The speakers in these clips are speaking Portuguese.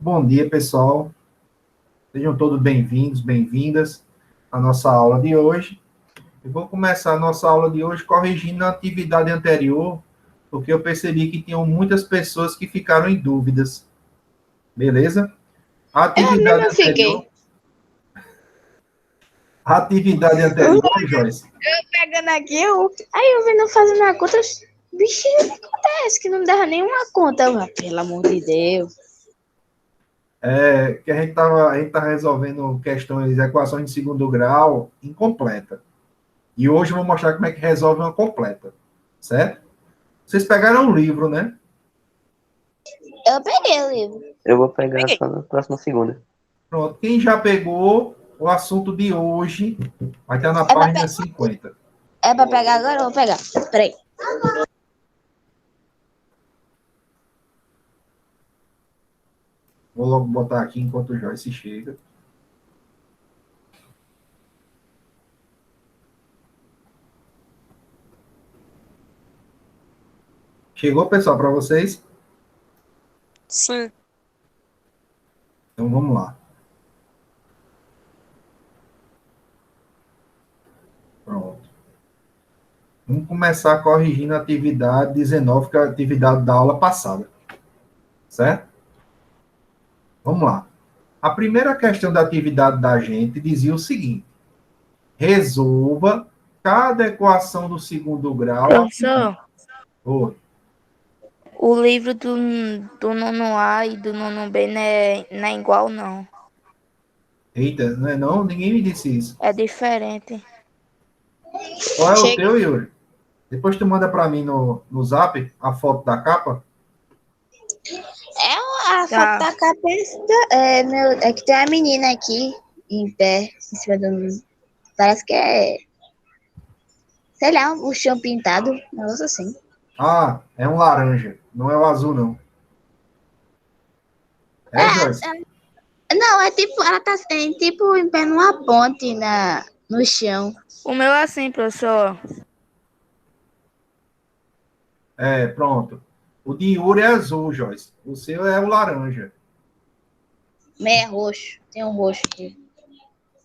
Bom dia, pessoal. Sejam todos bem-vindos, bem-vindas à nossa aula de hoje. Eu vou começar a nossa aula de hoje corrigindo a atividade anterior, porque eu percebi que tinham muitas pessoas que ficaram em dúvidas. Beleza? A Eu atividade mesmo anterior, fiquei. a atividade anterior, Joyce, Pegando aqui, aí eu vendo fazendo a conta, bichinho, o que acontece? Que não me dava nenhuma conta. Pelo amor de Deus. que a gente tá resolvendo questões, equações de segundo grau incompleta. E hoje eu vou mostrar como é que resolve uma completa, certo? Vocês pegaram o livro, né? Eu peguei o livro. Eu vou pegar Peguei. só na próxima segunda. Pronto. Quem já pegou o assunto de hoje vai estar na É pra, página 50. é pra pegar agora? Eu vou pegar. Peraí. Vou logo botar aqui enquanto o Joyce chega. Chegou, pessoal, para vocês? Sim. Então vamos lá. Pronto. Vamos começar corrigindo a atividade 19, que é a atividade da aula passada. Certo? Vamos lá. A primeira questão da atividade da gente dizia o seguinte: resolva cada equação do segundo grau a seguir. Professor, Oi. o livro do nono A e do nono B não é igual, não. Eita, não é não? Ninguém me disse isso. É diferente. Qual é o Cheguei. teu, Yuri? Depois tu manda para mim no Zap a foto da capa. A foto Tá. da cabeça. É que tem uma menina aqui em pé, em cima do. Parece que é. Sei lá, um chão pintado. Um negócio assim. Ah, é um laranja. Não é o azul, não. É, Joyce? Não, é tipo. Ela tá tipo em pé numa ponte no chão. O meu é assim, professor. É, pronto. O de Yuri é azul, Joyce. O seu é o laranja. Meio roxo. Tem um roxo aqui.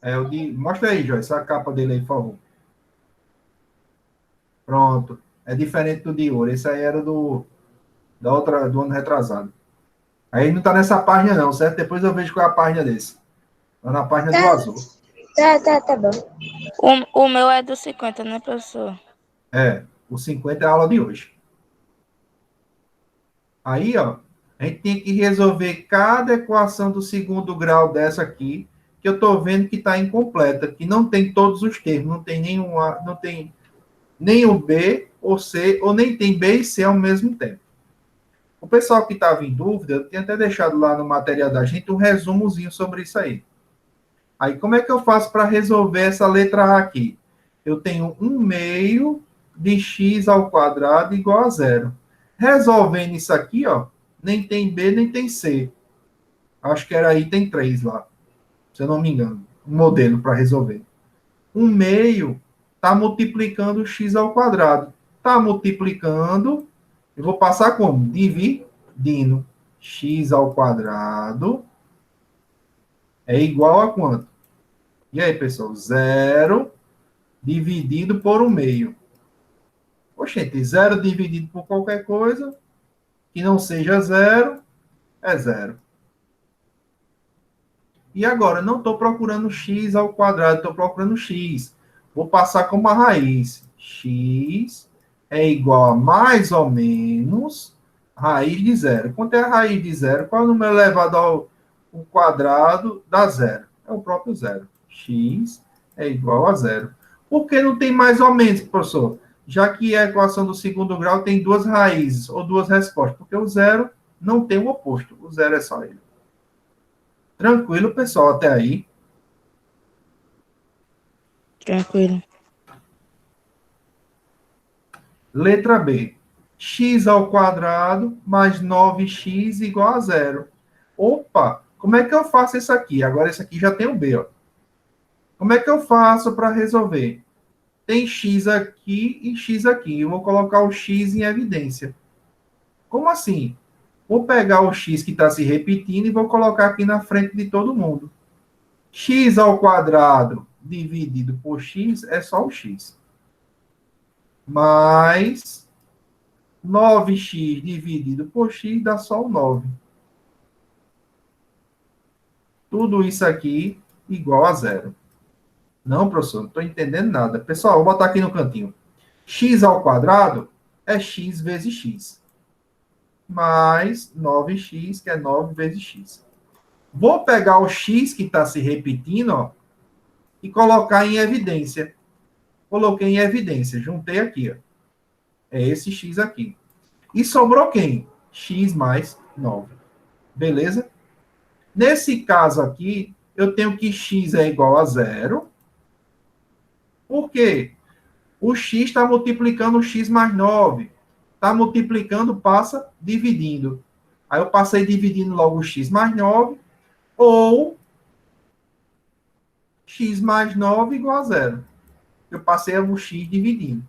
É o de. Mostra aí, Joyce, a capa dele aí, por favor. Pronto. É diferente do de Yuri. Esse aí era do ano retrasado. Aí não tá nessa página, não, certo? Depois eu vejo qual é a página desse. Tá na página do Tá, azul. tá bom. O meu é do 50, né, professor? É, o 50 é a aula de hoje. Aí, ó, a gente tem que resolver cada equação do segundo grau dessa aqui, que eu estou vendo que está incompleta, que não tem todos os termos, não tem nenhum A, não tem nem o B ou C, ou nem tem B e C ao mesmo tempo. O pessoal que estava em dúvida, eu tinha até deixado lá no material da gente um resumozinho sobre isso aí. Aí, como é que eu faço para resolver essa letra A aqui? Eu tenho 1/2 de x ao quadrado igual a zero. Resolvendo isso aqui, ó, nem tem B, nem tem C. Acho que era item 3 lá, se eu não me engano. Um modelo para resolver. 1/2 está multiplicando x ao quadrado. Está multiplicando, eu vou passar como? Dividindo. X ao quadrado é igual a quanto? E aí, pessoal? Zero dividido por 1/2. Oxente, zero dividido por qualquer coisa que não seja zero é zero. E agora, não estou procurando x ao quadrado, estou procurando x. Vou passar como a raiz. X é igual a mais ou menos raiz de zero. Quanto é a raiz de zero? Qual é o número elevado ao quadrado da zero? É o próprio zero. X é igual a zero. Por que não tem mais ou menos, professor? Já que a equação do segundo grau tem duas raízes ou duas respostas. Porque o zero não tem o oposto. O zero é só ele. Tranquilo, pessoal, até aí. Tranquilo. Letra B. X ao quadrado mais 9x igual a zero. Opa, como é que eu faço isso aqui? Agora esse aqui já tem o B, ó. Como é que eu faço para resolver? Tem x aqui e x aqui. Eu vou colocar o x em evidência. Como assim? Vou pegar o x que está se repetindo e vou colocar aqui na frente de todo mundo. X ao quadrado dividido por x é só o x. Mais 9x dividido por x dá só o 9. Tudo isso aqui igual a zero. Não, professor, não estou entendendo nada. Pessoal, vou botar aqui no cantinho. X ao quadrado é x vezes x. Mais 9x, que é 9 vezes x. Vou pegar o x que está se repetindo, ó, e colocar em evidência. Coloquei em evidência, juntei aqui, ó. É esse x aqui. E sobrou quem? X mais 9. Beleza? Nesse caso aqui, eu tenho que x é igual a zero. Por quê? O x está multiplicando o x mais 9. Está multiplicando, passa dividindo. Aí eu passei dividindo logo o x mais 9, ou x mais 9 igual a zero. Eu passei o x dividindo.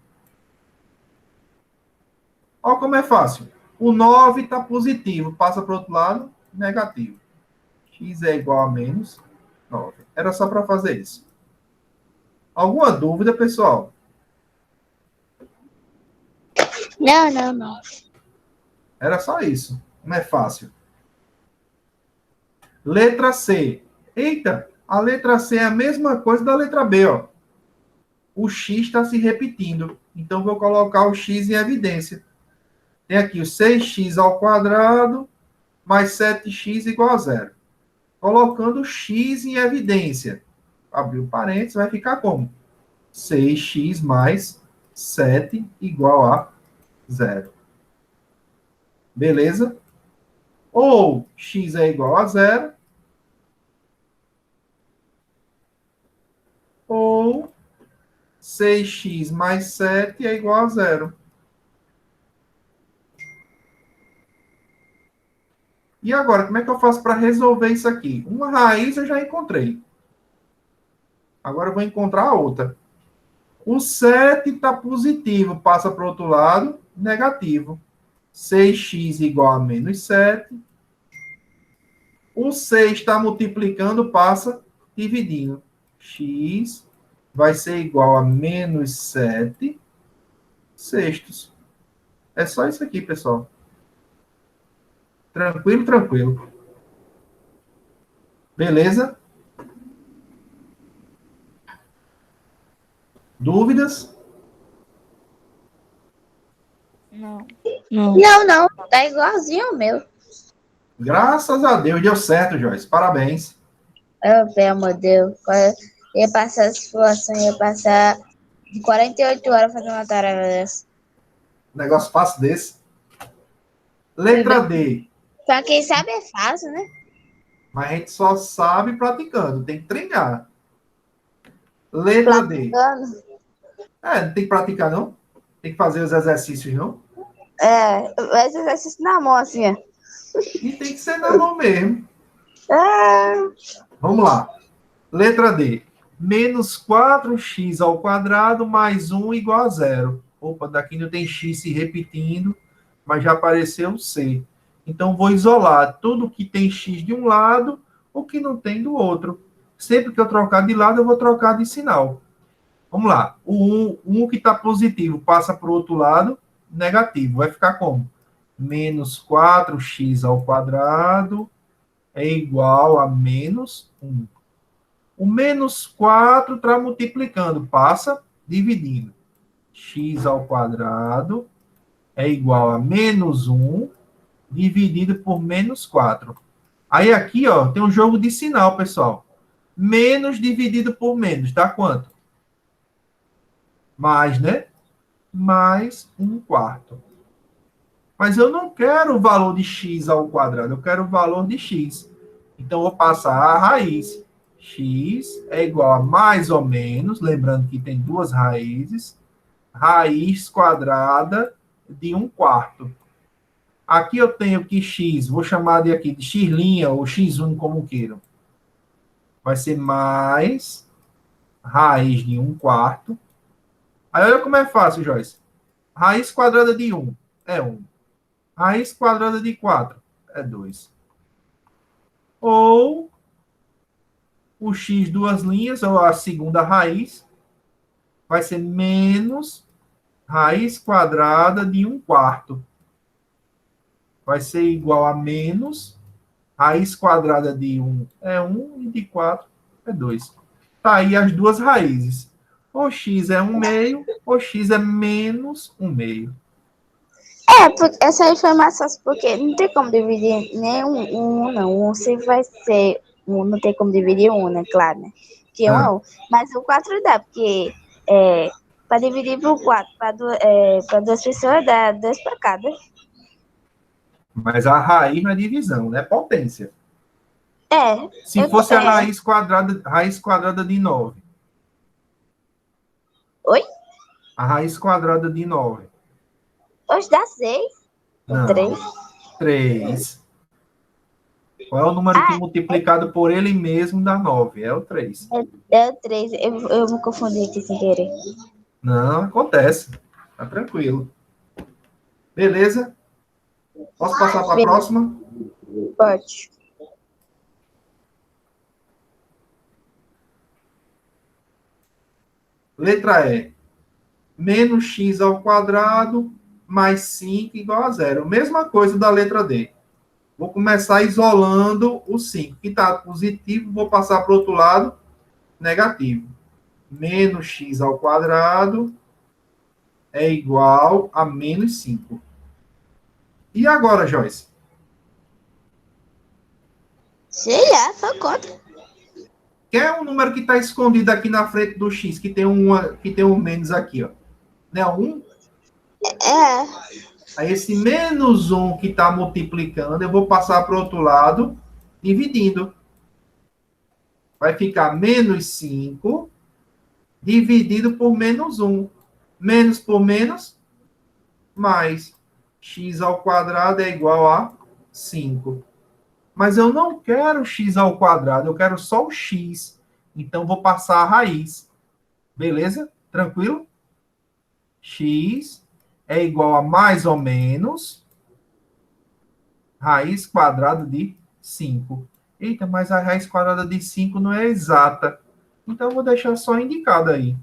Olha como é fácil. O 9 está positivo, passa para o outro lado, negativo. X é igual a menos 9. Era só para fazer isso. Alguma dúvida, pessoal? Não. Era só isso. Não é fácil. Letra C. Eita, a letra C é a mesma coisa da letra B, ó. O x está se repetindo. Então, vou colocar o x em evidência. Tem aqui o 6x ao quadrado mais 7x igual a zero. Colocando o x em evidência. Abriu parênteses, vai ficar como? 6x mais 7 igual a zero. Beleza? Ou x é igual a zero, ou 6x mais 7 é igual a zero. E agora, como é que eu faço para resolver isso aqui? Uma raiz eu já encontrei. Agora eu vou encontrar a outra. O 7 está positivo, passa para o outro lado, negativo. 6x igual a menos 7. O 6 está multiplicando, passa dividindo. X vai ser igual a menos 7 sextos. É só isso aqui, pessoal. Tranquilo, tranquilo. Beleza? Dúvidas? Não. Não. Tá igualzinho o meu. Graças a Deus deu certo, Joyce. Parabéns. Oh, pelo amor de Deus. Ia passar essa situação, ia passar 48 horas fazendo uma tarefa dessa. Negócio fácil desse. Letra D. Pra quem sabe é fácil, né? Mas a gente só sabe praticando. Tem que treinar. Letra D. Platicando. Não tem que praticar, não? Tem que fazer os exercícios, não? Esse exercício na mão, assim, ó. E tem que ser na mão mesmo. É. Vamos lá. Letra D. Menos 4x ao quadrado mais 1 igual a zero. Opa, daqui não tem x se repetindo, mas já apareceu o C. Então, vou isolar tudo que tem x de um lado, o que não tem do outro. Sempre que eu trocar de lado, eu vou trocar de sinal. Vamos lá. O 1 que está positivo passa para o outro lado, negativo. Vai ficar como? Menos 4x ao quadrado é igual a menos 1. O menos 4 está multiplicando, passa dividindo. X ao quadrado é igual a menos 1 dividido por menos 4. Aí aqui, ó, tem um jogo de sinal, pessoal. Menos dividido por menos, dá quanto? Mais, né? Mais 1/4. Mas eu não quero o valor de x ao quadrado, eu quero o valor de x. Então, eu vou passar a raiz. X é igual a mais ou menos, lembrando que tem duas raízes, raiz quadrada de 1/4. Aqui eu tenho que x, vou chamar de aqui de x' ou x1, como queiram. Vai ser mais raiz de 1/4. Aí olha como é fácil, Joyce. Raiz quadrada de 1 é 1. Raiz quadrada de 4 é 2. Ou o x duas linhas, ou a segunda raiz, vai ser menos raiz quadrada de 1/4. Vai ser igual a menos raiz quadrada de 1 é 1 e de 4 é 2. Tá aí as duas raízes. Ou x é 1/2, ou x é menos 1/2. Essa aí foi mais fácil, porque não tem como dividir nem não. Um sempre vai ser não tem como dividir né? Claro, né? Que 1 é 1. Mas o 4 dá, porque para dividir por 4, para duas pessoas, dá 2 para cada. Mas a raiz não é divisão, né? Potência. Se fosse a raiz quadrada de 9. Oi? A raiz quadrada de 9. Hoje dá 6. Não. 3. 3. Qual é o número que multiplicado por ele mesmo dá 9? É o 3. É o 3. Eu me confundi aqui sem querer. Não, acontece. Tá tranquilo. Beleza? Posso passar para a próxima? Pode. Letra E. Menos x ao quadrado mais 5 igual a 0. Mesma coisa da letra D. Vou começar isolando o 5. Que está positivo, vou passar para o outro lado, negativo. Menos x ao quadrado é igual a menos 5. E agora, Joyce? Sei lá, só conta. Qual é o número que está escondido aqui na frente do x, que tem um menos aqui, ó? Não é 1? Aí esse menos 1 que está multiplicando, eu vou passar para o outro lado, dividindo. Vai ficar menos 5 dividido por menos 1. Menos por menos, mais. X ao quadrado é igual a 5. Mas eu não quero x ao quadrado, eu quero só o x. Então, vou passar a raiz. Beleza? Tranquilo? X é igual a mais ou menos raiz quadrada de 5. Eita, mas a raiz quadrada de 5 não é exata. Então, eu vou deixar só indicado aí.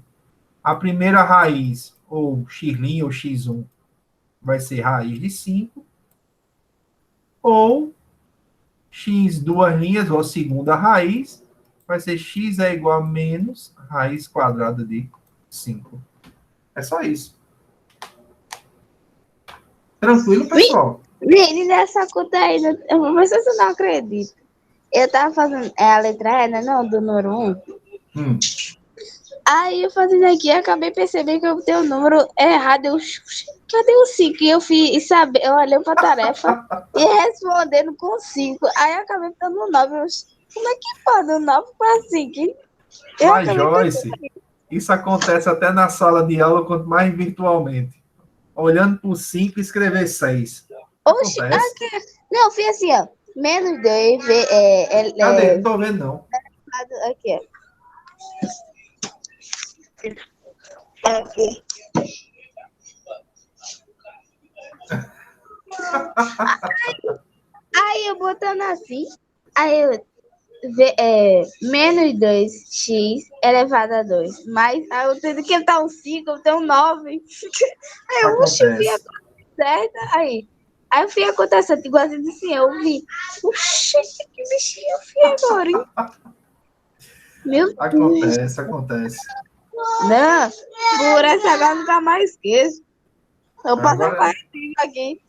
A primeira raiz, ou x' ou x1, vai ser raiz de 5. Ou x duas linhas, ou a segunda raiz, vai ser x é igual a menos raiz quadrada de 5. É só isso. Tranquilo, pessoal? Menina, essa conta aí, mas você não acredita. Eu tava fazendo a letra E, né? Não, do número 1. Aí eu fazendo aqui, acabei percebendo que eu tenho o número errado. Cadê o 5? E eu olhei pra tarefa e respondendo com 5. Aí eu acabei ficando no 9. Como é que pode o 9 para 5? Mas, Joyce, isso acontece até na sala de aula, quanto mais virtualmente. Olhando por 5 e escrever 6. Oxi, não, fiz assim, ó. Menos 2. Cadê? Não tô vendo, não. Aqui, ó. Aqui. Aí eu botando assim, aí eu menos 2x elevado a 2. Mas aí eu tenho que botar um 5, eu tenho um 9. Aí eu vi a conta certa. Aí eu fui acontecendo igualzinho assim, eu vi. Oxi, que bichinho eu fui agora, hein? Meu Deus. Acontece. Não, por essa agora nunca mais esqueço. Eu passo a quartinha aqui.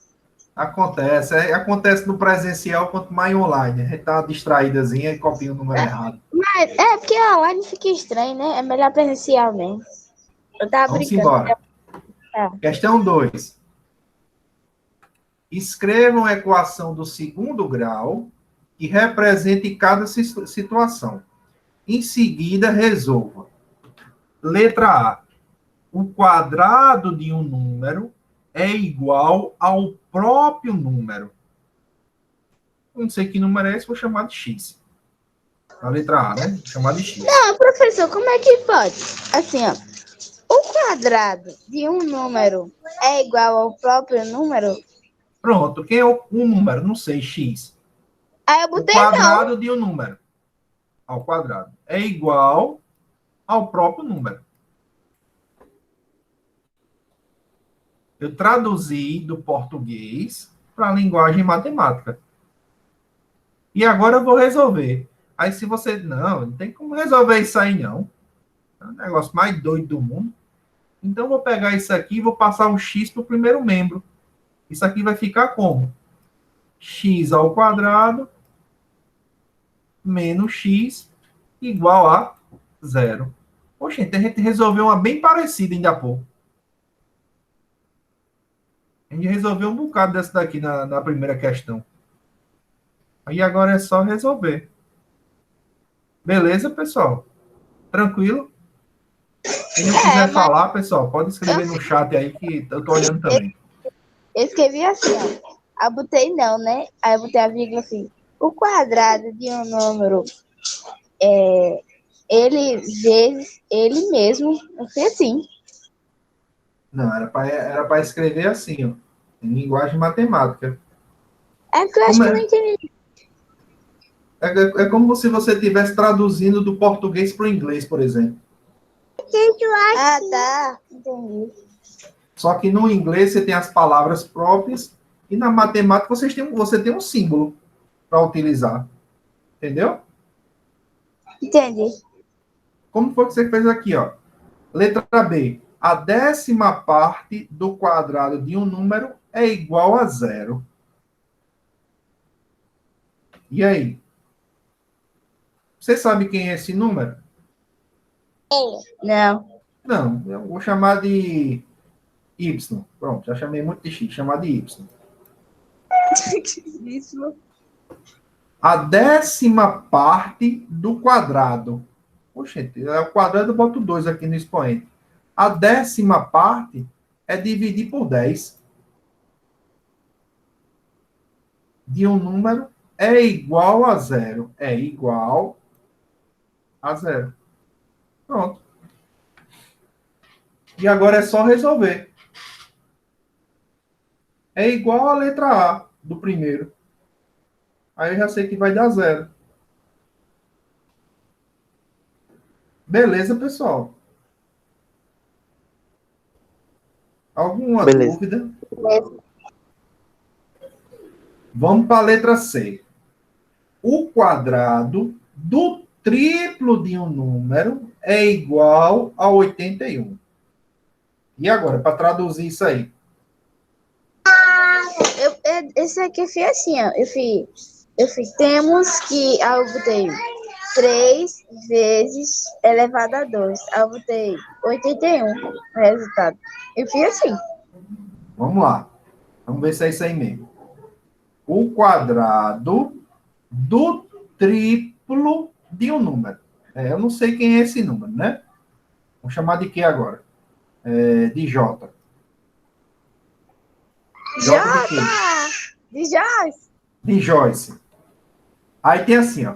Acontece no presencial, quanto mais online. A gente tá distraídazinha e copia o número errado. Mas porque a online fica estranho, né? É melhor presencial mesmo. Eu tava Vamos brincando. embora. Questão 2. Escrevam a equação do segundo grau que represente cada situação. Em seguida, resolva. Letra A. O quadrado de um número é igual ao próprio número. Não sei que número é esse, vou chamar de x. A letra A, né? Vou chamar de x. Não, professor, como é que pode? Assim, ó. O quadrado de um número é igual ao próprio número? Pronto, quem é um número? Não sei, x. Aí eu O botei quadrado de um número ao quadrado é igual ao próprio número. Eu traduzi do português para a linguagem matemática. E agora eu vou resolver. Aí se você... Não tem como resolver isso aí, não. É o negócio mais doido do mundo. Então eu vou pegar isso aqui e vou passar um x para o primeiro membro. Isso aqui vai ficar como? X ao quadrado menos x igual a zero. Poxa, então a gente resolveu uma bem parecida ainda há pouco. A gente resolveu um bocado dessa daqui na primeira questão. Aí agora é só resolver. Beleza, pessoal? Tranquilo? Quem não quiser falar, pessoal, pode escrever no chat aí que eu tô olhando também. Eu escrevi assim, ó. Aí eu botei não, né? Aí eu botei a vírgula assim. O quadrado de um número ele vezes ele mesmo. Eu fui assim. Não, era para escrever assim, ó, em linguagem matemática. É porque eu acho que eu não entendi. É como se você estivesse traduzindo do português para o inglês, por exemplo. Ah, tá. Entendi. Só que no inglês você tem as palavras próprias e na matemática você tem um símbolo para utilizar. Entendeu? Entendi. Como foi que você fez aqui, ó? Letra B. A 10ª parte do quadrado de um número é igual a zero. E aí? Você sabe quem é esse número? Não. Não, eu vou chamar de Y. Pronto, já chamei muito de X, chamar de Y. Isso. A 10ª parte do quadrado. Poxa, é o quadrado, eu boto 2 aqui no expoente. A 10ª parte é dividir por 10 de um número é igual a zero. É igual a zero. Pronto. E agora é só resolver. É igual a letra A do primeiro. Aí eu já sei que vai dar zero. Beleza, pessoal? Alguma dúvida? Vamos para a letra C. O quadrado do triplo de um número é igual a 81. E agora, para traduzir isso aí? Esse aqui eu fiz assim, ó. Temos que. Aí eu botei 3 vezes elevado a 2. Aí eu botei 81 o resultado. Eu fiz assim. Vamos lá. Vamos ver se é isso aí mesmo. O quadrado do triplo de um número. Eu não sei quem é esse número, né? Vamos chamar de quê agora? De J. J de quê? De Joyce. De Joyce. Aí tem assim, ó.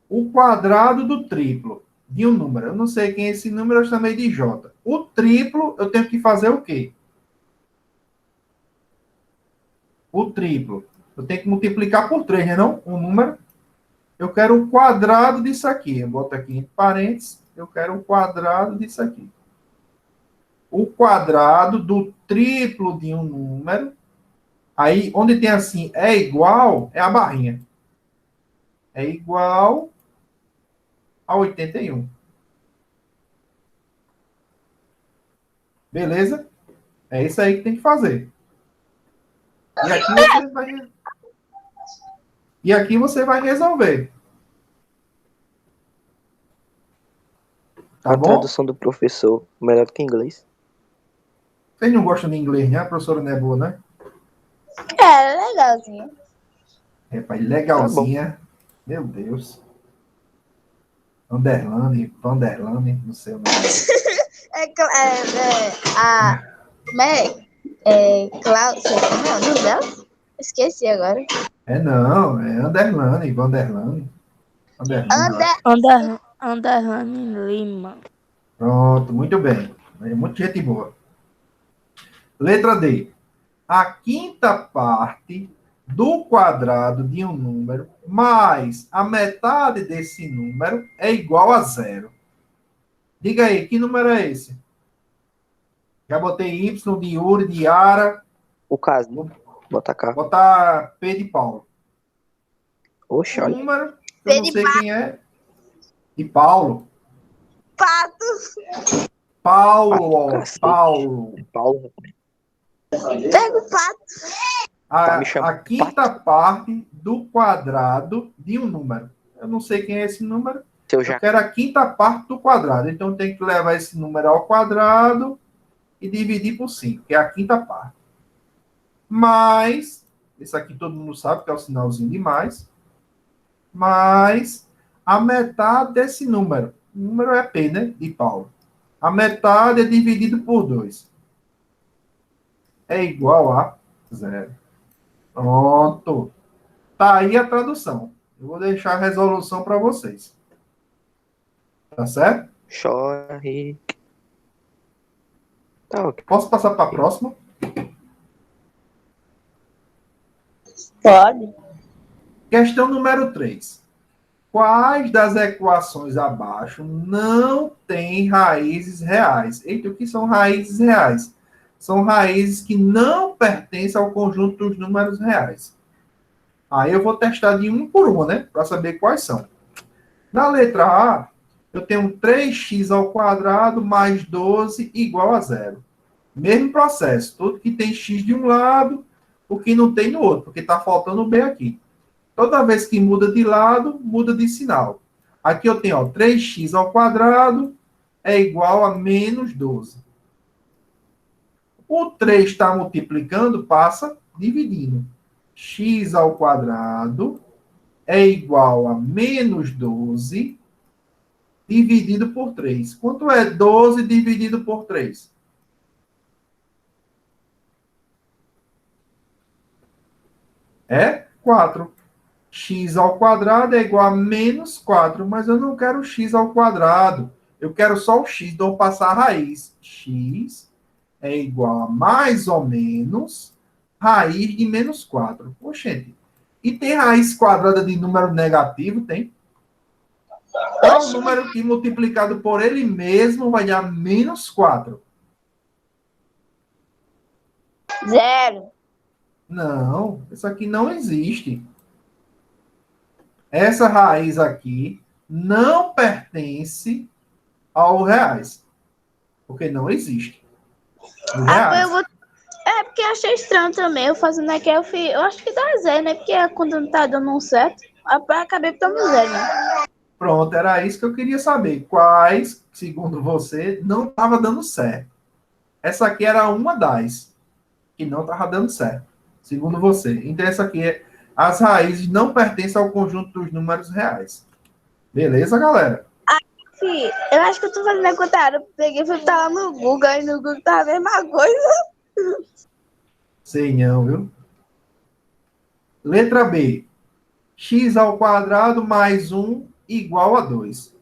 O quadrado do triplo de um número. Eu não sei quem é esse número, eu chamei de J. O triplo, eu tenho que fazer o quê? O triplo. Eu tenho que multiplicar por 3, né não? Um número. Eu quero o quadrado disso aqui. Eu boto aqui entre parênteses. Eu quero o quadrado disso aqui. O quadrado do triplo de um número. Aí, onde tem assim, é igual, é a barrinha. É igual a 81. Beleza? É isso aí que tem que fazer. E aqui você vai resolver. Tá A bom? tradução do professor, melhor do que inglês. Vocês não gostam de inglês, né? A professora não é boa, né? Legalzinho. Pai, legalzinha. Meu Deus. Vanderlane, não sei o nome. Cláudia, como é o nome dela? Esqueci agora. Não, é Vanderlane. Underline Lima. Pronto, muito bem. É muito gente boa. Letra D. a quinta parte do quadrado de um número mais a metade desse número é igual a zero. Diga aí, que número é esse? Já botei Y de Yuri, de Yara. O caso. Bota cá. Botar P de Paulo. Oxe, olha. Número, eu não sei quem é. De Paulo. Pato. Paulo. Cacete. Paulo. Paulo. Pega o pato. Tá me chamando A quinta parte do quadrado de um número. Eu não sei quem é esse número. Eu Eu quero a quinta parte do quadrado. Então, eu tenho que levar esse número ao quadrado e dividir por 5, que é a quinta parte. Mais, isso aqui todo mundo sabe que é o sinalzinho de mais, mais a metade desse número. O número é P, né? De Paulo. A metade é dividido por 2. É igual a 0. Pronto. Tá aí a tradução. Eu vou deixar a resolução para vocês. Tá certo? Chore. Tá ok. Posso passar para a próxima? Pode. Questão número 3. Quais das equações abaixo não têm raízes reais? Eita, o que são raízes reais? São raízes que não pertencem ao conjunto dos números reais. Aí eu vou testar de um por uma, né? Para saber quais são. Na letra A, eu tenho 3x ao quadrado mais 12 igual a 0. Mesmo processo. Tudo que tem x de um lado, o que não tem no outro, porque está faltando o b aqui. Toda vez que muda de lado, muda de sinal. Aqui eu tenho, ó, 3x ao quadrado é igual a menos 12. O 3 está multiplicando, passa dividindo. X ao quadrado é igual a menos 12 dividido por 3. Quanto é 12 dividido por 3? É 4. X ao quadrado é igual a menos 4, mas eu não quero x ao quadrado. Eu quero só o x, então vou passar a raiz. X é igual a mais ou menos raiz de menos 4. Oxente. E tem raiz quadrada de número negativo? Tem. Qual o número que multiplicado por ele mesmo vai dar menos 4? 0. Não, isso aqui não existe. Essa raiz aqui não pertence ao reais. Porque não existe. Porque eu achei estranho também. Eu fazendo aqui, eu acho que dá 0, né? Porque quando não tá dando um certo, acabei botando 0, né? Pronto, era isso que eu queria saber. Quais, segundo você, não estava dando certo? Essa aqui era uma das que não estava dando certo, segundo você. Então, essa aqui é as raízes não pertencem ao conjunto dos números reais. Beleza, galera? Fih, eu acho que eu tô fazendo a conta. Eu peguei e fui botar lá no Google, aí no Google tá a mesma coisa. Sei não, viu? Letra B. X ao quadrado mais 1 igual a 2.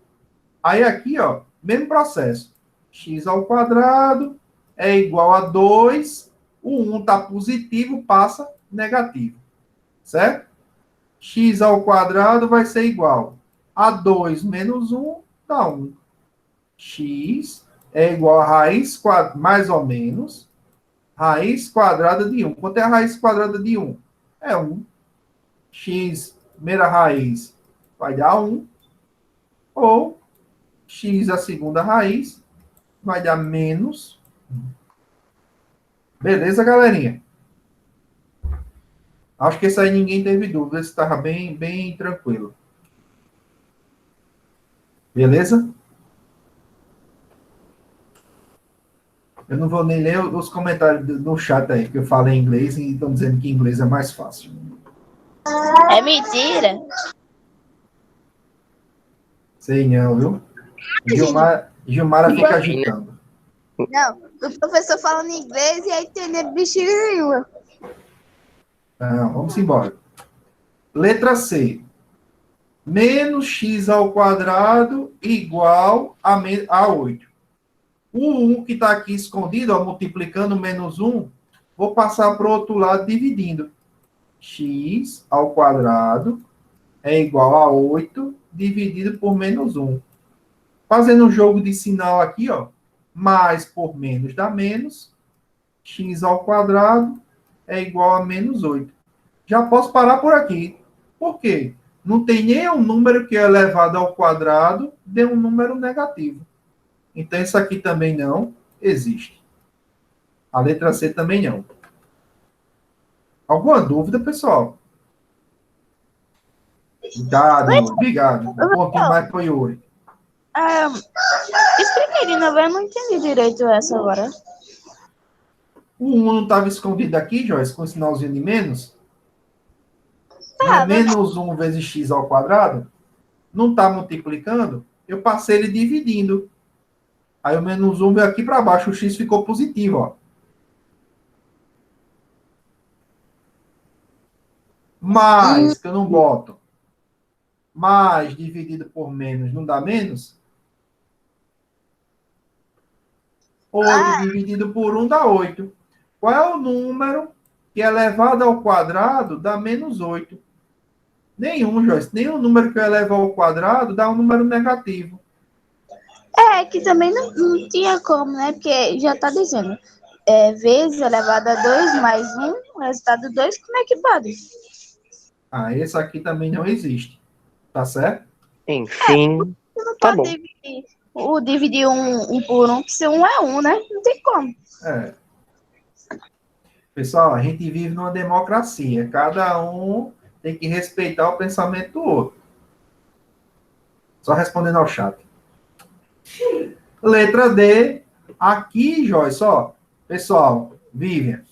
Aí aqui, ó, mesmo processo. X ao quadrado é igual a 2. O 1 está positivo, passa negativo. Certo? X ao quadrado vai ser igual a 2 menos 1 dá 1. X é igual a raiz quadrada, mais ou menos, raiz quadrada de 1. Quanto é a raiz quadrada de 1? É 1. X, primeira raiz, vai dar 1. Ou x, a segunda raiz, vai dar menos 1. Beleza, galerinha? Acho que isso aí ninguém teve dúvida. Isso estava bem, bem tranquilo. Beleza? Eu não vou nem ler os comentários no chat aí, que eu falo em inglês e estão dizendo que inglês é mais fácil. É mentira. Sei não, viu? Gilmara fica agitando. Não, o professor falando inglês e aí entender bexiga nenhuma. Não, vamos embora. Letra C. Menos x ao quadrado igual a 8. O 1 que está aqui escondido, ó, multiplicando menos 1, Vou passar para o outro lado dividindo. X ao quadrado é igual a 8 dividido por menos 1. Fazendo um jogo de sinal aqui, ó. Mais por menos dá menos. X ao quadrado é igual a menos 8. Já posso parar por aqui. Por quê? Não tem nenhum número que é elevado ao quadrado de um número negativo. Então, isso aqui também não existe. A letra C também não. Alguma dúvida, pessoal? Obrigado. Um pontinho mais para o Yuri. Explica aí de novo, eu não entendi direito essa agora. O 1 não estava escondido aqui, Joyce, com o sinalzinho de menos? Não é menos 1 vezes x ao quadrado? Não está multiplicando? Eu passei ele dividindo. Aí o menos 1 veio aqui para baixo, o x ficou positivo, ó. Mais, que eu não boto. Mais dividido por menos, não dá menos? 8 dividido por 1 dá 8. Qual é o número que elevado ao quadrado dá menos 8? Nenhum, Joyce. Nenhum número que eu elevo ao quadrado dá um número negativo. Que também não tinha como, né? Porque já está dizendo. Vezes elevado a 2 mais 1, resultado 2, como é que pode? Esse aqui também não existe. Tá certo? Enfim, Você não tá pode bom. dividir um por um, que se um é um, né? Não tem como. Pessoal, a gente vive numa democracia. Cada um tem que respeitar o pensamento do outro. Só respondendo ao chat. Letra D. Aqui, Joyce, ó. Pessoal, Vivian.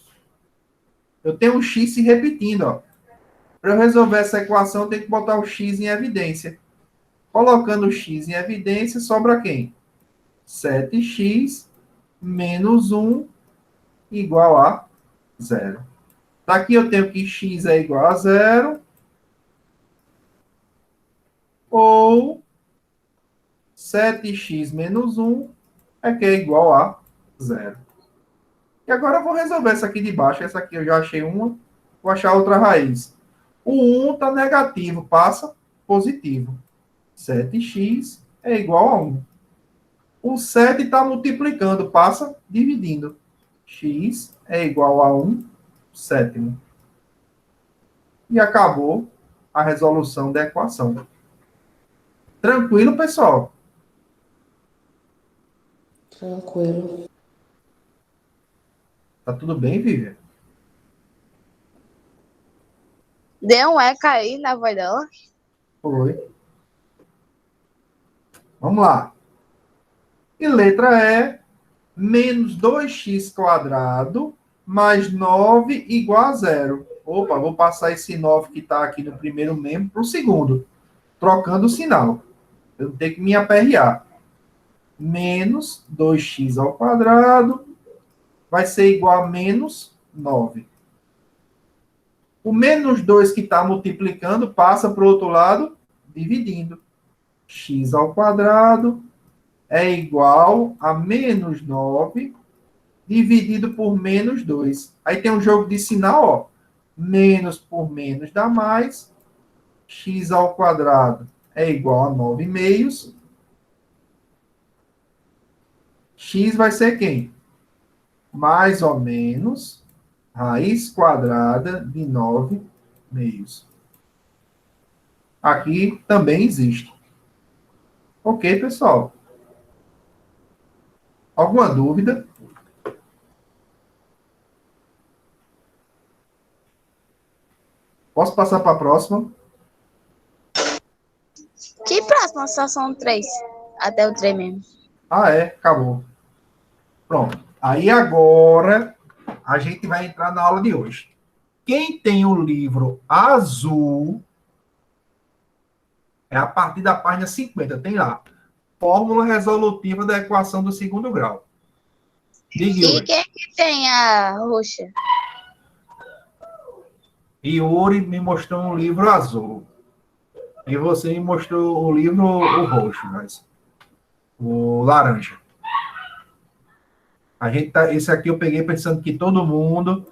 Eu tenho um x se repetindo, ó. Para eu resolver essa equação, eu tenho que botar o x em evidência. Colocando o x em evidência, sobra quem? 7x menos 1 igual a 0. Daqui eu tenho que x é igual a 0. Ou 7x menos 1 é que é igual a 0. E agora eu vou resolver essa aqui de baixo. Essa aqui eu já achei uma. Vou achar outra raiz. O 1 está negativo, passa positivo. 7x é igual a 1. O 7 está multiplicando, passa dividindo. X é igual a 1 sétimo. E acabou a resolução da equação. Tranquilo, pessoal? Tranquilo. Tá tudo bem, Vivian? Deu um eco aí na voz dela. Foi. Vamos lá. E letra E, menos 2x quadrado mais 9 igual a 0. Opa, vou passar esse 9 que está aqui no primeiro membro para o segundo, trocando o sinal. Eu tenho que me aperrear. Menos 2x ao quadrado vai ser igual a menos 9. O menos 2 que está multiplicando passa para o outro lado, dividindo. X ao quadrado é igual a menos 9 dividido por menos 2. Aí tem um jogo de sinal, ó. Menos por menos dá mais. X ao quadrado é igual a 9 meios. X vai ser quem? Mais ou menos raiz quadrada de 9 meios. Aqui também existe. Ok, pessoal? Alguma dúvida? Posso passar para a próxima? Que próxima? Só são 3. Até o 3 mesmo. Acabou. Pronto. Aí agora a gente vai entrar na aula de hoje. Quem tem o livro azul, é a partir da página 50, tem lá. Fórmula resolutiva da equação do segundo grau. E quem é que tem a roxa? Yuri me mostrou um livro azul. E você me mostrou o livro o roxo, mas o laranja. Esse aqui eu peguei pensando que todo mundo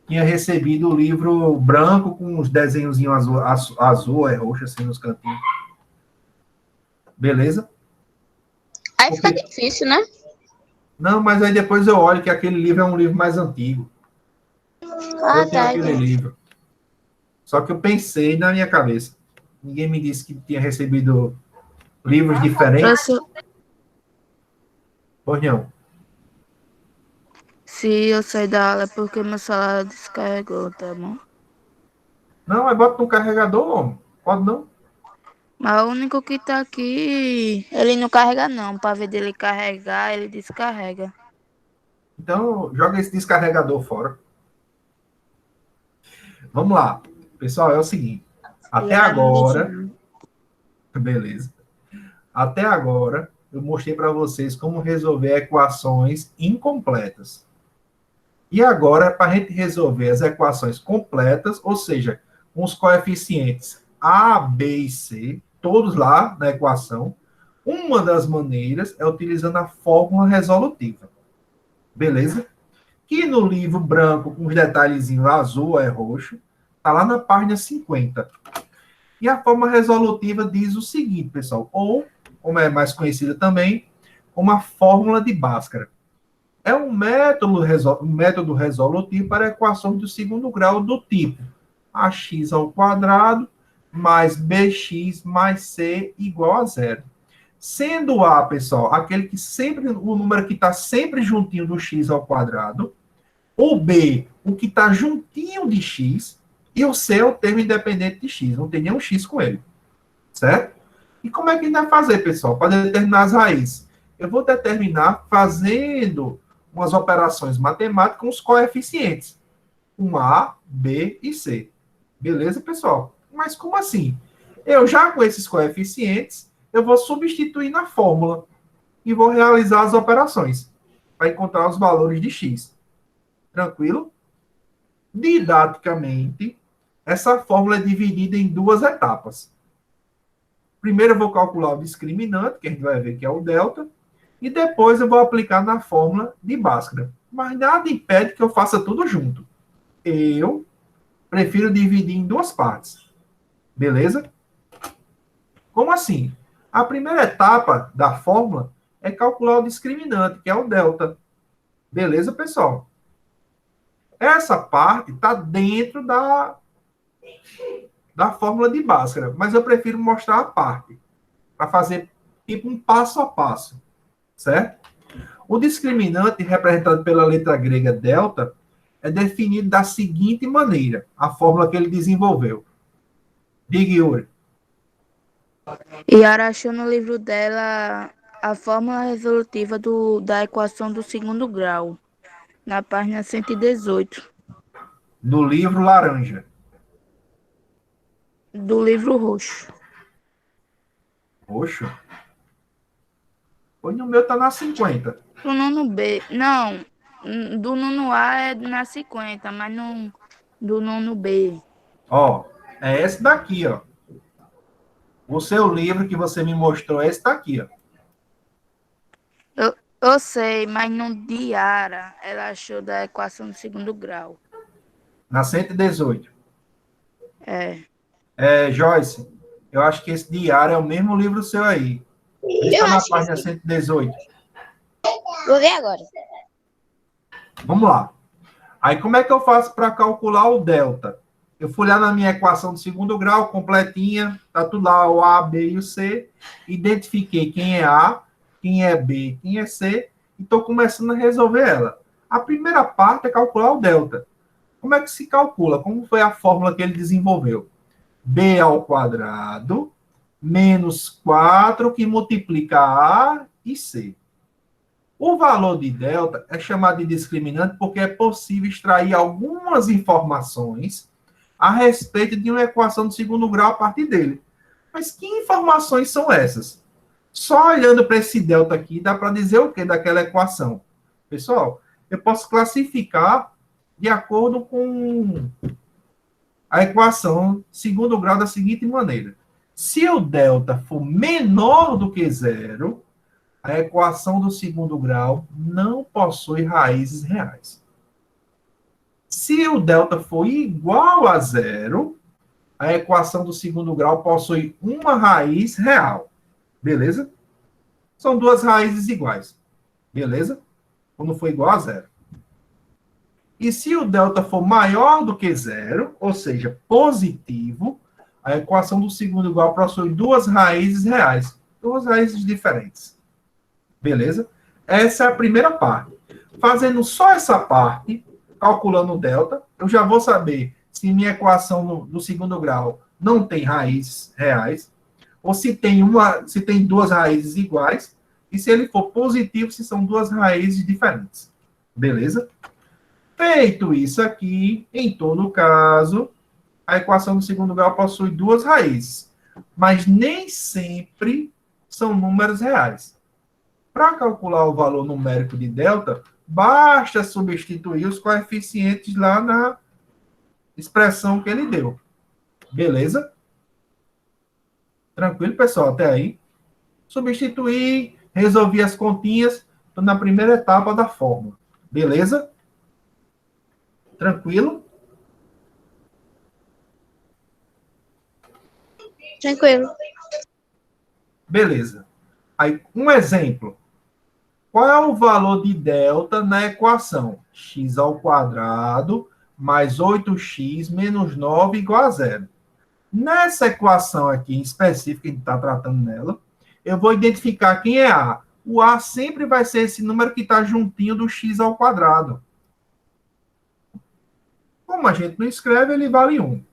tinha recebido o livro branco com os desenhozinhos azul, roxo, assim, nos cantinhos. Beleza? Aí fica difícil, né? Não, mas aí depois eu olho que aquele livro é um livro mais antigo. Eu tenho aquele livro. Só que eu pensei na minha cabeça. Ninguém me disse que tinha recebido livros diferentes. Pois não. Se eu sair da aula é porque meu celular descarregou, tá bom? Não, aí bota no carregador, homem. Pode não? Mas o único que tá aqui, ele não carrega não. Pra ver dele carregar, ele descarrega. Então, joga esse descarregador fora. Vamos lá. Pessoal, é o seguinte. Até agora... Beleza. Até agora, eu mostrei para vocês como resolver equações incompletas. E agora, para a gente resolver as equações completas, ou seja, com os coeficientes A, B e C, todos lá na equação, uma das maneiras é utilizando a fórmula resolutiva. Beleza? Que no livro branco, com os detalhezinhos azul ou roxo, está lá na página 50. E a fórmula resolutiva diz o seguinte, pessoal, ou, como é mais conhecida também, como a fórmula de Bhaskara. É um método resolutivo para equações do segundo grau do tipo ax ao quadrado mais bx mais c igual a zero. Sendo A, pessoal, aquele que sempre, o número que está sempre juntinho do x ao quadrado, o B, o que está juntinho de x, e o C é o termo independente de x, não tem nenhum x com ele, certo? E como é que a gente vai fazer, pessoal, para determinar as raízes? Eu vou determinar fazendo umas operações matemáticas com os coeficientes, um A, B e C. Beleza, pessoal? Mas como assim? Eu já com esses coeficientes, eu vou substituir na fórmula e vou realizar as operações para encontrar os valores de x. Tranquilo? Didaticamente, essa fórmula é dividida em duas etapas. Primeiro eu vou calcular o discriminante, que a gente vai ver que é o delta, e depois eu vou aplicar na fórmula de Bhaskara. Mas nada impede que eu faça tudo junto. Eu prefiro dividir em duas partes. Beleza? Como assim? A primeira etapa da fórmula é calcular o discriminante, que é o delta. Beleza, pessoal? Essa parte está dentro da fórmula de Bhaskara, mas eu prefiro mostrar a parte, para fazer tipo um passo a passo. Certo? O discriminante, representado pela letra grega delta, é definido da seguinte maneira, a fórmula que ele desenvolveu. Diga, Yuri. Yara achou no livro dela a fórmula resolutiva da equação do segundo grau, na página 118. Do livro laranja. Do livro roxo. Roxo? Pois no meu tá na 50. Do nono B. Não, do nono A é na 50, mas não do nono B. Ó, é esse daqui, ó. O seu livro que você me mostrou é esse daqui, ó. Eu sei, mas no de Yara, ela achou da equação do segundo grau. Na 118. É, Joyce, eu acho que esse diário é o mesmo livro seu aí. Ele está na página 118. Vou ver agora. Vamos lá. Aí, como é que eu faço para calcular o delta? Eu fui lá na minha equação do segundo grau, completinha, tá tudo lá, o A, B e o C. Identifiquei quem é A, quem é B, quem é C, e estou começando a resolver ela. A primeira parte é calcular o delta. Como é que se calcula? Como foi a fórmula que ele desenvolveu? B ao quadrado menos 4 que multiplica A e C. O valor de delta é chamado de discriminante porque é possível extrair algumas informações a respeito de uma equação de segundo grau a partir dele. Mas que informações são essas? Só olhando para esse delta aqui, dá para dizer o que daquela equação? Pessoal, eu posso classificar de acordo com a equação segundo grau da seguinte maneira. Se o delta for menor do que zero, a equação do segundo grau não possui raízes reais. Se o delta for igual a zero, a equação do segundo grau possui uma raiz real. Beleza? São duas raízes iguais. Beleza? Quando for igual a zero. E se o delta for maior do que zero, ou seja, positivo, a equação do segundo grau possui duas raízes reais. Duas raízes diferentes. Beleza? Essa é a primeira parte. Fazendo só essa parte, calculando o delta, eu já vou saber se minha equação do segundo grau não tem raízes reais, ou se tem duas raízes iguais, e se ele for positivo, se são duas raízes diferentes. Beleza? Feito isso aqui, em todo caso, a equação do segundo grau possui duas raízes, mas nem sempre são números reais. Para calcular o valor numérico de delta, basta substituir os coeficientes lá na expressão que ele deu. Beleza? Tranquilo, pessoal? Até aí. Substituir, resolver as continhas, estou na primeira etapa da fórmula. Beleza? Tranquilo? Tranquilo. Beleza. Aí, um exemplo. Qual é o valor de delta na equação? X ao quadrado mais 8x menos 9 igual a zero. Nessa equação aqui em específico, que a gente está tratando nela, eu vou identificar quem é A. O A sempre vai ser esse número que está juntinho do x ao quadrado. Como a gente não escreve, ele vale 1.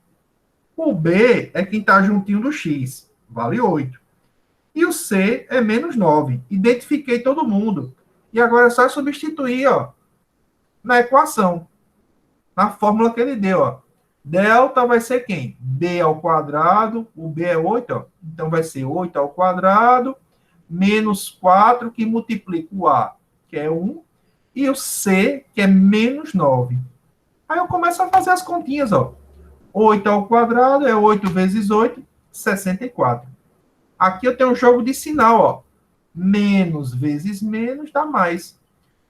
O B é quem está juntinho do x, vale 8. E o C é menos 9. Identifiquei todo mundo. E agora é só substituir, ó, na equação. Na fórmula que ele deu, ó. Delta vai ser quem? B ao quadrado. O B é 8, ó. Então vai ser 8 ao quadrado menos 4, que multiplica o A, que é 1, e o C, que é menos 9. Aí eu começo a fazer as continhas, ó. 8 ao quadrado é 8 vezes 8, 64. Aqui eu tenho um jogo de sinal, ó. Menos vezes menos dá mais.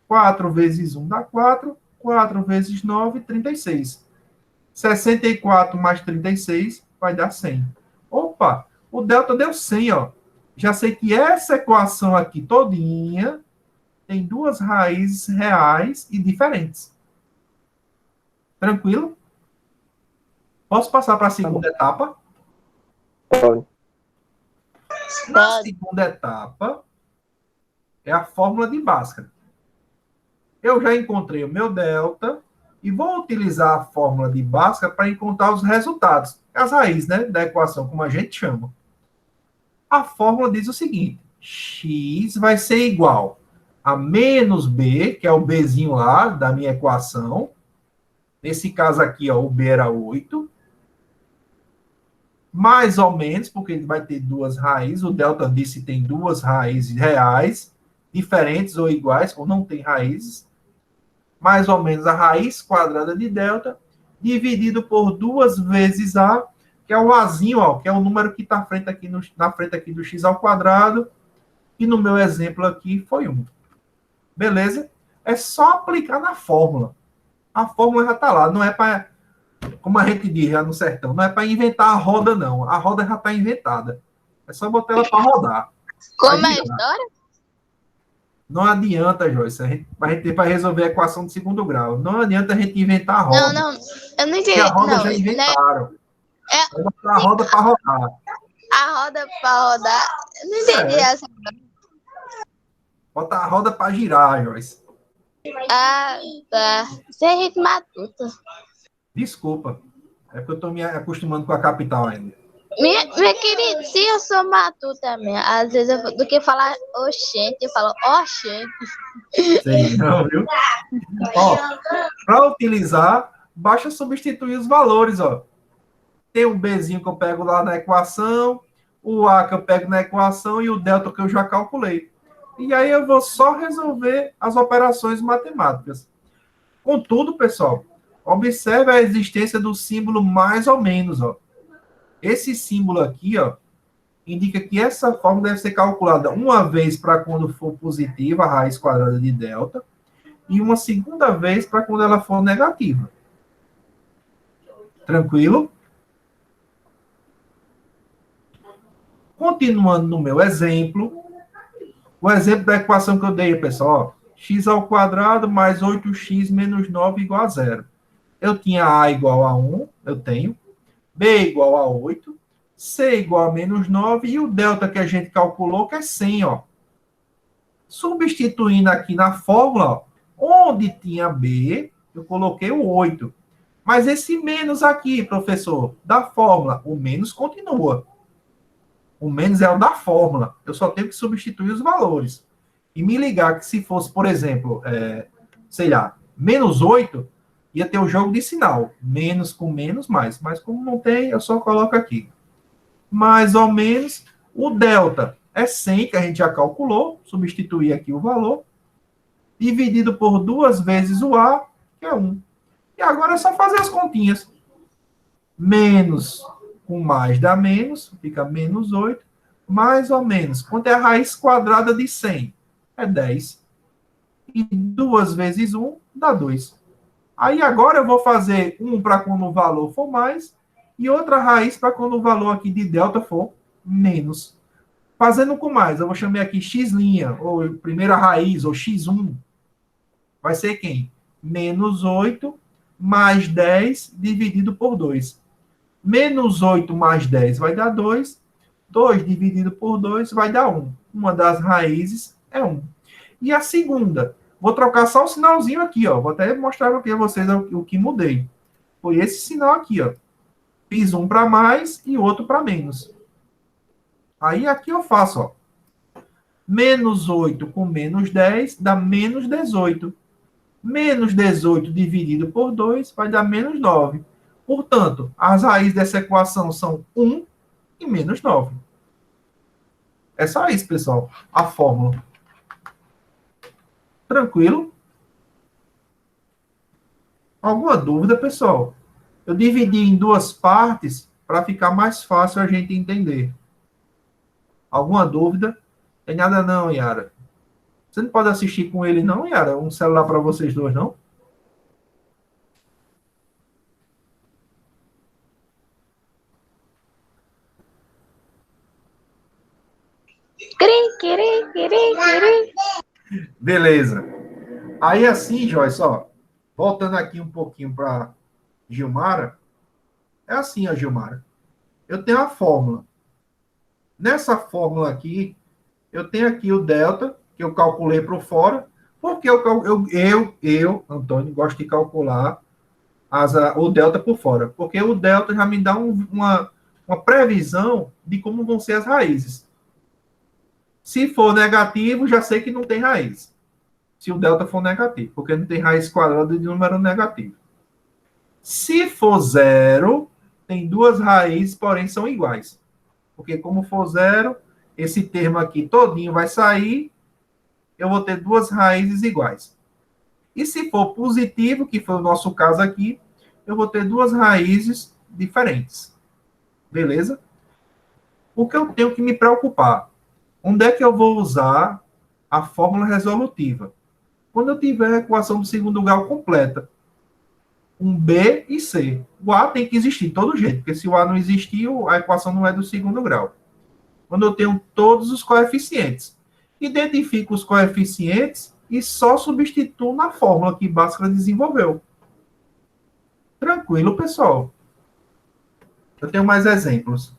4 vezes 1 dá 4. 4 vezes 9, 36. 64 mais 36 vai dar 100. Opa, o delta deu 100, ó. Já sei que essa equação aqui todinha tem duas raízes reais e diferentes. Tranquilo? Posso passar para a segunda etapa? Pode. Na segunda etapa, é a fórmula de Bhaskara. Eu já encontrei o meu delta e vou utilizar a fórmula de Bhaskara para encontrar os resultados, as raízes, né, da equação, como a gente chama. A fórmula diz o seguinte: x vai ser igual a menos b, que é o bzinho lá da minha equação. Nesse caso aqui, ó, o b era 8. Mais ou menos, porque ele vai ter duas raízes. O delta disse que tem duas raízes reais, diferentes ou iguais, ou não tem raízes. Mais ou menos a raiz quadrada de delta, dividido por 2 vezes a, que é o azinho, ó, que é o número que está na frente aqui do x ao quadrado, e no meu exemplo aqui foi 1. Beleza? É só aplicar na fórmula. A fórmula já está lá, não é para, como a gente diz já no sertão, não é para inventar a roda, não. A roda já está inventada. É só botar ela para rodar. Como é a história? Não adianta, Joyce, a gente vai resolver a equação de segundo grau. Não adianta a gente inventar a roda. Não, eu não entendi. Porque a roda não, já inventaram. É, vai botar a roda para rodar. a roda para rodar. Eu não entendi essa. Bota a roda para girar, Joyce. Ah, tá. Você é gente matuta. Desculpa. É porque eu estou me acostumando com a capital ainda. Minha querida, se eu sou matuta mesmo, às vezes do que falar oxente, eu falo oxente. Sei não, viu? Ó, para utilizar, basta substituir os valores, ó. Tem um Bzinho que eu pego lá na equação, o A que eu pego na equação e o delta que eu já calculei. E aí eu vou só resolver as operações matemáticas. Contudo, pessoal, observe a existência do símbolo mais ou menos, ó. Esse símbolo aqui, ó, indica que essa fórmula deve ser calculada uma vez para quando for positiva, a raiz quadrada de delta, e uma segunda vez para quando ela for negativa. Tranquilo? Continuando no meu exemplo, o exemplo da equação que eu dei, pessoal, ó, x ao quadrado mais 8x menos 9 igual a zero. Eu tinha a igual a 1, eu tenho, b igual a 8, c igual a menos 9 e o delta que a gente calculou, que é 100, ó. Substituindo aqui na fórmula, ó, onde tinha b, eu coloquei o 8. Mas esse menos aqui, professor, da fórmula, o menos continua. O menos é o da fórmula. Eu só tenho que substituir os valores. E me ligar que se fosse, por exemplo, sei lá, menos 8, ia ter o jogo de sinal. Menos com menos, mais. Mas como não tem, eu só coloco aqui. Mais ou menos, o delta é 100, que a gente já calculou. Substituir aqui o valor. Dividido por 2 vezes o A, que é 1. E agora é só fazer as continhas. Menos com mais dá menos, fica menos 8, mais ou menos. Quanto é a raiz quadrada de 100? É 10. E 2 vezes 1 dá 2. Aí agora eu vou fazer um para quando o valor for mais e outra raiz para quando o valor aqui de delta for menos. Fazendo com mais, eu vou chamar aqui x', ou primeira raiz, ou x1. Vai ser quem? Menos 8 mais 10 dividido por 2. Menos 8 mais 10 vai dar 2. 2 dividido por 2 vai dar 1. Uma das raízes é 1. E a segunda? Vou trocar só o sinalzinho aqui, ó. Vou até mostrar aqui a vocês o que mudei. Foi esse sinal aqui, ó. Fiz um para mais e outro para menos. Aí aqui eu faço, ó. Menos 8 com menos 10 dá menos 18. Menos 18 dividido por 2 vai dar menos 9. Portanto, as raízes dessa equação são 1 e menos 9. É só isso, pessoal. A fórmula. Tranquilo? Alguma dúvida, pessoal? Eu dividi em duas partes para ficar mais fácil a gente entender. Alguma dúvida? Tem nada não, Yara. Você não pode assistir com ele não, Yara? Um celular para vocês dois, não? Beleza. Aí assim, Joyce, ó, voltando aqui um pouquinho para Gilmara, é assim, ó, Gilmara. Eu tenho a fórmula. Nessa fórmula aqui, eu tenho aqui o delta, que eu calculei por fora, porque eu, Antônio, gosto de calcular o delta por fora, porque o delta já me dá uma previsão de como vão ser as raízes. Se for negativo, já sei que não tem raiz. Se o delta for negativo, porque não tem raiz quadrada de número negativo. Se for zero, tem duas raízes, porém são iguais. Porque como for zero, esse termo aqui todinho vai sair, eu vou ter duas raízes iguais. E se for positivo, que foi o nosso caso aqui, eu vou ter duas raízes diferentes. Beleza? O que eu tenho que me preocupar? Onde é que eu vou usar a fórmula resolutiva? Quando eu tiver a equação do segundo grau completa. Um B e C. O A tem que existir de todo jeito, porque se o A não existir, a equação não é do segundo grau. Quando eu tenho todos os coeficientes. Identifico os coeficientes e só substituo na fórmula que Bhaskara desenvolveu. Tranquilo, pessoal? Eu tenho mais exemplos.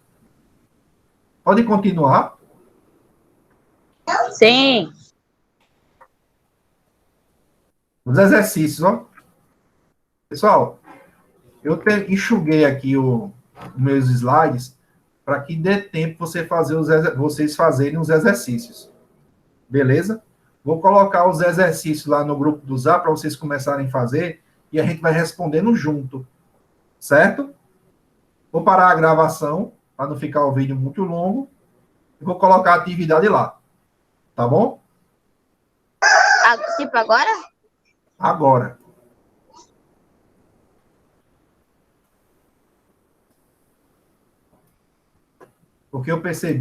Pode continuar? Sim. Os exercícios, ó. Pessoal, eu enxuguei aqui os meus slides para que dê tempo vocês fazerem os exercícios. Beleza? Vou colocar os exercícios lá no grupo do Zap para vocês começarem a fazer e a gente vai respondendo junto. Certo? Vou parar a gravação para não ficar o vídeo muito longo e vou colocar a atividade lá. Tá bom? Tipo agora? Agora. Porque eu percebi